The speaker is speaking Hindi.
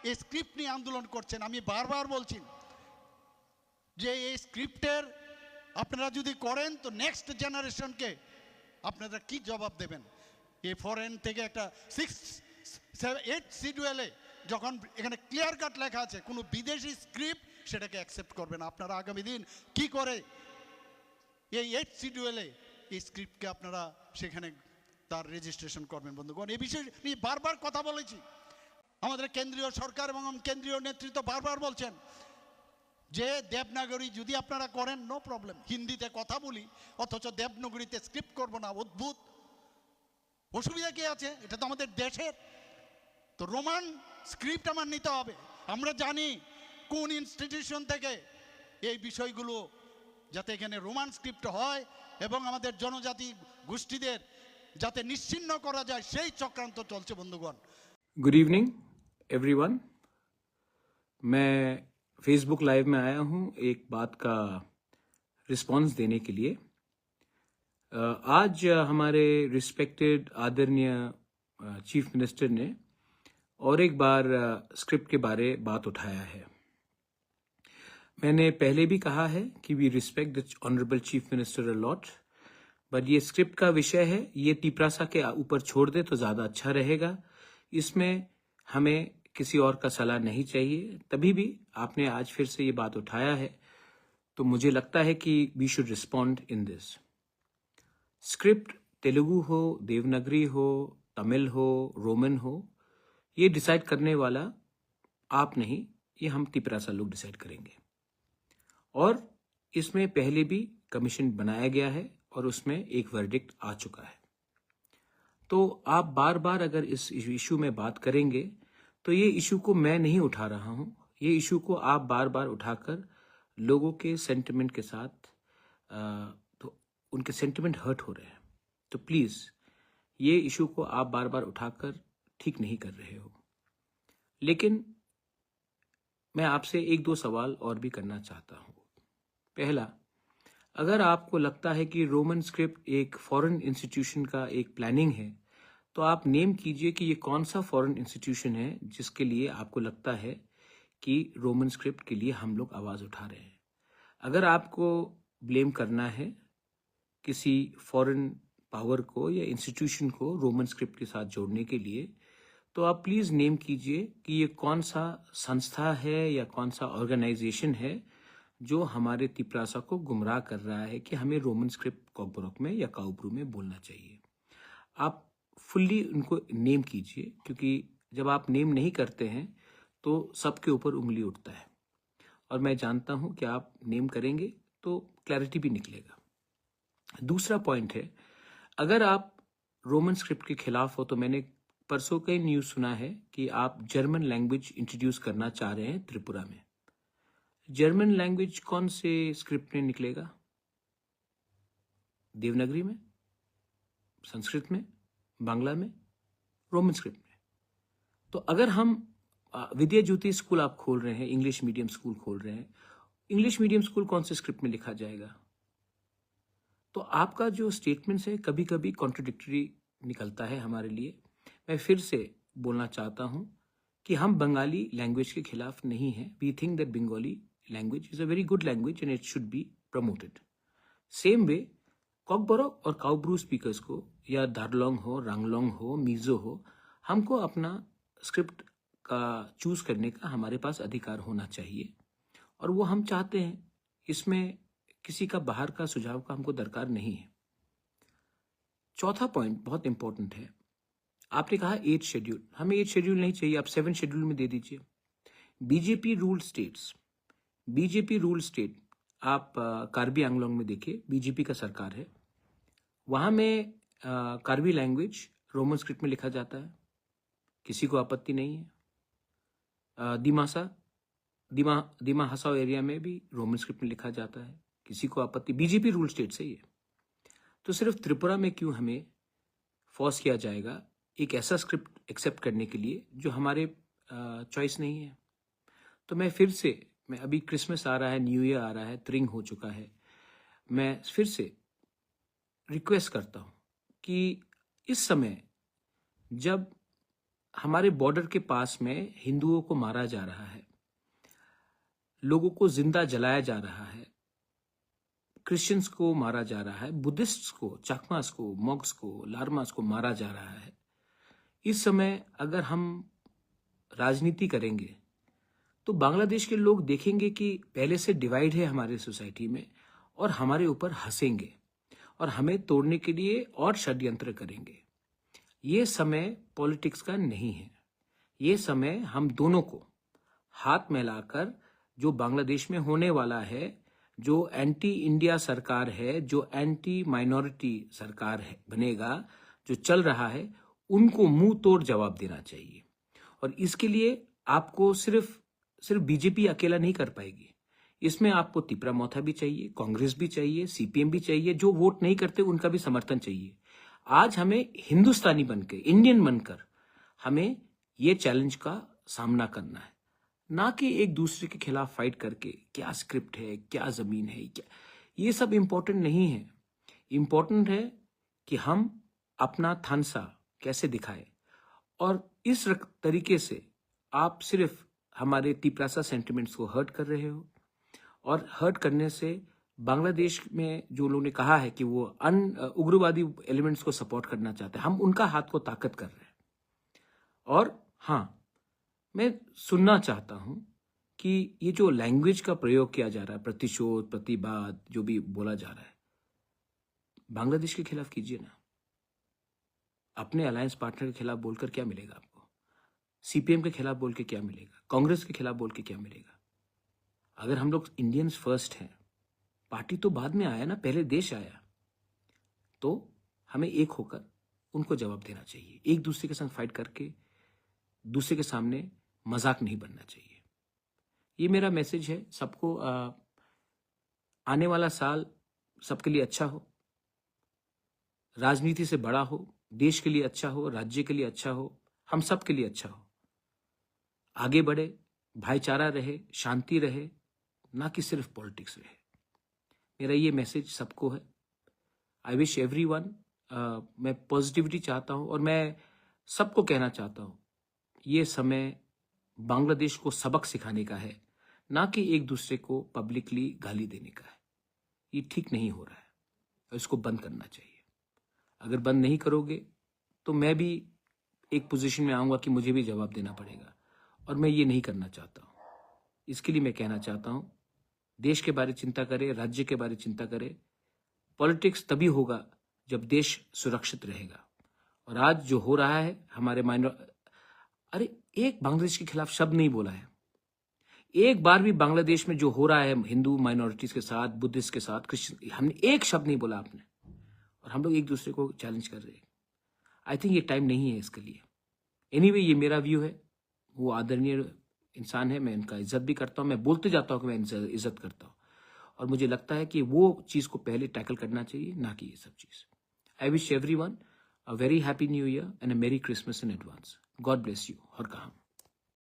এই স্ক্রিপ্ট নিয়ে আন্দোলন করছেন, আমি বারবার বলছি যে এই স্ক্রিপ্টের আপনারা যদি করেন তো নেক্সট জেনারেশনকে আপনারা কি জবাব দেবেন? এই ফরেন থেকে একটা 6-8 শিডিউলে যখন এখানে ক্লিয়ার কাট লেখা আছে কোনো বিদেশি স্ক্রিপ্ট সেটাকে অ্যাকসেপ্ট করবে না। আপনারা আগামী দিন কি করে এই 8 শিডিউলে এই স্ক্রিপ্টকে আপনারা সেখানে তার রেজিস্ট্রেশন করবেন? বন্ধুগণ, এই বিষয়ে নিয়ে বারবার কথা বলেছি। আমাদের কেন্দ্রীয় সরকার এবং কেন্দ্রীয় নেতৃত্ব বারবার বলছেন যে দেবনাগরী যদি আপনারা করেন নো প্রবলেম, হিন্দিতে কথা বলি অথচ দেবনাগরীতে স্ক্রিপ্ট করব না, অদ্ভুত, অসুবিধা কি আছে? এটা তো আমাদের দেশের। তো রোমান স্ক্রিপ্ট আমার নিতে হবে। আমরা জানি কোন ইনস্টিটিউশন থেকে এই বিষয়গুলো যাতে এখানে রোমান স্ক্রিপ্ট হয় এবং আমাদের জনজাতি গোষ্ঠীদের যাতে নিশ্চিহ্ন করা যায় সেই চক্রান্ত চলছে। বন্ধুগণ, गुड इवनिंग एवरीवन। मैं फेसबुक लाइव में आया हूं एक बात का रिस्पांस देने के लिए। आज हमारे रिस्पेक्टेड आदरणीय चीफ मिनिस्टर ने और एक बार स्क्रिप्ट के बारे बात उठाया है। मैंने पहले भी कहा है कि we respect the honourable chief minister a lot, but ये स्क्रिप्ट का विषय है, ये तिपरासा के ऊपर छोड़ दे तो ज़्यादा अच्छा रहेगा। इसमें हमें किसी और का सलाह नहीं चाहिए। तभी भी आपने आज फिर से ये बात उठाया है तो मुझे लगता है कि we should respond in this. Script Telugu हो, देवनागरी हो, तमिल हो, रोमन हो, ये डिसाइड करने वाला आप नहीं, ये हम तिपरासा लोग डिसाइड करेंगे। और इसमें पहले भी कमीशन बनाया गया है और उसमें एक वर्डिक्ट आ चुका है। तो आप बार बार अगर इस इशू में बात करेंगे तो ये इशू को मैं नहीं उठा रहा हूँ, ये इशू को आप बार बार उठाकर लोगों के सेंटिमेंट के साथ तो उनके सेंटिमेंट हर्ट हो रहे हैं। तो प्लीज़ ये इशू को आप बार बार उठाकर ठीक नहीं कर रहे हो। लेकिन मैं आपसे एक दो सवाल और भी करना चाहता हूँ। पहला, अगर आपको लगता है कि रोमन स्क्रिप्ट एक फॉरेन इंस्टीट्यूशन का एक प्लानिंग है तो आप नेम कीजिए कि ये कौन सा फॉरेन इंस्टीट्यूशन है जिसके लिए आपको लगता है कि रोमन स्क्रिप्ट के लिए हम लोग आवाज़ उठा रहे हैं। अगर आपको ब्लेम करना है किसी फॉरेन पावर को या इंस्टीट्यूशन को रोमन स्क्रिप्ट के साथ जोड़ने के लिए तो आप प्लीज़ नेम कीजिए कि ये कौन सा संस्था है या कौन सा ऑर्गेनाइजेशन है जो हमारे तिपरासा को गुमराह कर रहा है कि हमें रोमन स्क्रिप्ट कॉकबोरोक में या काउब्रू में बोलना चाहिए। आप फुल्ली उनको नेम कीजिए, क्योंकि जब आप नेम नहीं करते हैं तो सबके ऊपर उंगली उठता है। और मैं जानता हूं कि आप नेम करेंगे तो क्लैरिटी भी निकलेगा। दूसरा पॉइंट है, अगर आप रोमन स्क्रिप्ट के खिलाफ हो तो मैंने परसों कई न्यूज़ सुना है कि आप जर्मन लैंग्वेज इंट्रोड्यूस करना चाह रहे हैं त्रिपुरा में। जर्मन लैंग्वेज कौन से स्क्रिप्ट में निकलेगा? देवनागरी में, संस्कृत में, बांग्ला में, रोमन स्क्रिप्ट में। तो अगर हम विद्या ज्योति स्कूल आप खोल रहे हैं, इंग्लिश मीडियम स्कूल खोल रहे हैं, इंग्लिश मीडियम स्कूल कौन से स्क्रिप्ट में लिखा जाएगा? तो आपका जो स्टेटमेंट्स है कभी कभी कॉन्ट्रडिक्टरी निकलता है हमारे लिए। मैं फिर से बोलना चाहता हूं कि हम बंगाली लैंग्वेज के खिलाफ नहीं हैं। We think that Bengali language is a very good language and it should be promoted. Same way Kokborok और काउब्रू स्पीकर्स को, या दारलोंग हो, रांगलोंग हो, मीजो हो, हमको अपना स्क्रिप्ट का चूज करने का हमारे पास अधिकार होना चाहिए और वो हम चाहते हैं। इसमें किसी का बाहर का सुझाव का हमको दरकार नहीं है। चौथा पॉइंट बहुत इंपॉर्टेंट है। आपने कहा 8 शेड्यूल, हमें 8 शेड्यूल नहीं चाहिए, आप 7 शेड्यूल में दे दीजिए। BJP rule states, BJP rule state आप कार्बी आंगलोंग में देखिए, बीजेपी का सरकार है, वहाँ में कार्बी लैंग्वेज रोमन स्क्रिप्ट में लिखा जाता है, किसी को आपत्ति नहीं है। दिमा हसाओ एरिया में भी रोमन स्क्रिप्ट में लिखा जाता है, किसी को आपत्ति, बीजेपी रूल स्टेट से ही है। तो सिर्फ त्रिपुरा में क्यों हमें फोर्स किया जाएगा एक ऐसा स्क्रिप्ट एक्सेप्ट करने के लिए जो हमारे चॉइस नहीं है? तो मैं फिर से, मैं अभी क्रिसमस आ रहा है, न्यू ईयर आ रहा है, त्रिंग हो चुका है, मैं फिर से रिक्वेस्ट करता हूँ कि इस समय जब हमारे बॉर्डर के पास में हिंदुओं को मारा जा रहा है, लोगों को जिंदा जलाया जा रहा है, क्रिश्चियंस को मारा जा रहा है, बुद्धिस्ट्स को, चाकमास को, मॉक्स को, लारमास को मारा जा रहा है। इस समय अगर हम राजनीति करेंगे तो बांग्लादेश के लोग देखेंगे कि पहले से डिवाइड है हमारे सोसाइटी में और हमारे ऊपर हंसेंगे और हमें तोड़ने के लिए और षड्यंत्र करेंगे। ये समय पॉलिटिक्स का नहीं है। ये समय हम दोनों को हाथ मिलाकर जो बांग्लादेश में होने वाला है, जो एंटी इंडिया सरकार है, जो एंटी माइनॉरिटी सरकार है बनेगा, जो चल रहा है, उनको मुंह तोड़ जवाब देना चाहिए। और इसके लिए आपको सिर्फ बीजेपी अकेला नहीं कर पाएगी। इसमें आपको तिपरामौथा भी चाहिए, कांग्रेस भी चाहिए, सीपीएम भी चाहिए, जो वोट नहीं करते उनका भी समर्थन चाहिए। आज हमें हिंदुस्तानी बनकर, इंडियन बनकर हमें ये चैलेंज का सामना करना है, ना कि एक दूसरे के खिलाफ फाइट करके क्या स्क्रिप्ट है, क्या जमीन है, क्या, ये सब इंपॉर्टेंट नहीं है। इंपॉर्टेंट है कि हम अपना थानसा कैसे दिखाए। और इस तरीके से आप सिर्फ हमारे तिपरासा सेंटिमेंट्स को हर्ट कर रहे हो, और हर्ट करने से बांग्लादेश में जो लोगों ने कहा है कि वो उग्रवादी एलिमेंट्स को सपोर्ट करना चाहते हैं, हम उनका हाथ को ताकत कर रहे हैं। और हाँ, मैं सुनना चाहता हूं कि ये जो लैंग्वेज का प्रयोग किया जा रहा है, प्रतिशोध, प्रतिवाद, जो भी बोला जा रहा है, बांग्लादेश के खिलाफ कीजिए ना। अपने अलायंस पार्टनर के खिलाफ बोलकर क्या मिलेगा आपको? सीपीएम के खिलाफ बोल के क्या मिलेगा? कांग्रेस के खिलाफ बोल के क्या मिलेगा? अगर हम लोग इंडियंस फर्स्ट हैं, पार्टी तो बाद में आया ना, पहले देश आया, तो हमें एक होकर उनको जवाब देना चाहिए। एक दूसरे के साथ फाइट करके दूसरे के सामने मजाक नहीं बनना चाहिए। ये मेरा मैसेज है सबको। आने वाला साल सबके लिए अच्छा हो, राजनीति से बड़ा हो, देश के लिए अच्छा हो, राज्य के लिए अच्छा हो, हम सब के लिए अच्छा हो। आगे बढ़े, भाईचारा रहे, शांति रहे, ना कि सिर्फ पॉलिटिक्स रहे। मेरा ये मैसेज सबको है। आई विश एवरीवन, मैं पॉजिटिविटी चाहता हूं और मैं सबको कहना चाहता हूं, ये समय बांग्लादेश को सबक सिखाने का है, ना कि एक दूसरे को पब्लिकली गाली देने का है। ये ठीक नहीं हो रहा है और इसको बंद करना चाहिए। अगर बंद नहीं करोगे तो मैं भी एक पोजीशन में आऊंगा कि मुझे भी जवाब देना पड़ेगा, और मैं ये नहीं करना चाहता हूं। इसके लिए मैं कहना चाहता हूं, देश के बारे में चिंता करें, राज्य के बारे में चिंता करें। पॉलिटिक्स तभी होगा जब देश सुरक्षित रहेगा। और आज जो हो रहा है हमारे अरे एक बांग्लादेश के खिलाफ शब्द नहीं बोला है। एक बार भी बांग्लादेश में जो हो रहा है हिंदू माइनॉरिटीज के साथ, बुद्धिस्ट के साथ, क्रिश्चियन, हमने एक शब्द नहीं बोला आपने, और हम लोग एक दूसरे को चैलेंज कर रहे हैं। आई थिंक ये टाइम नहीं है इसके लिए। एनीवे, ये मेरा व्यू है। वो आदरणीय इंसान है, मैं इनका इज्जत भी करता हूँ, मैं बोलते जाता हूँ कि मैं इज्जत करता हूँ, और मुझे लगता है कि वो चीज को पहले टैकल करना चाहिए, ना कि ये सब चीज। I wish everyone a very happy new year and अ मेरी Christmas in advance. God bless you. और कहा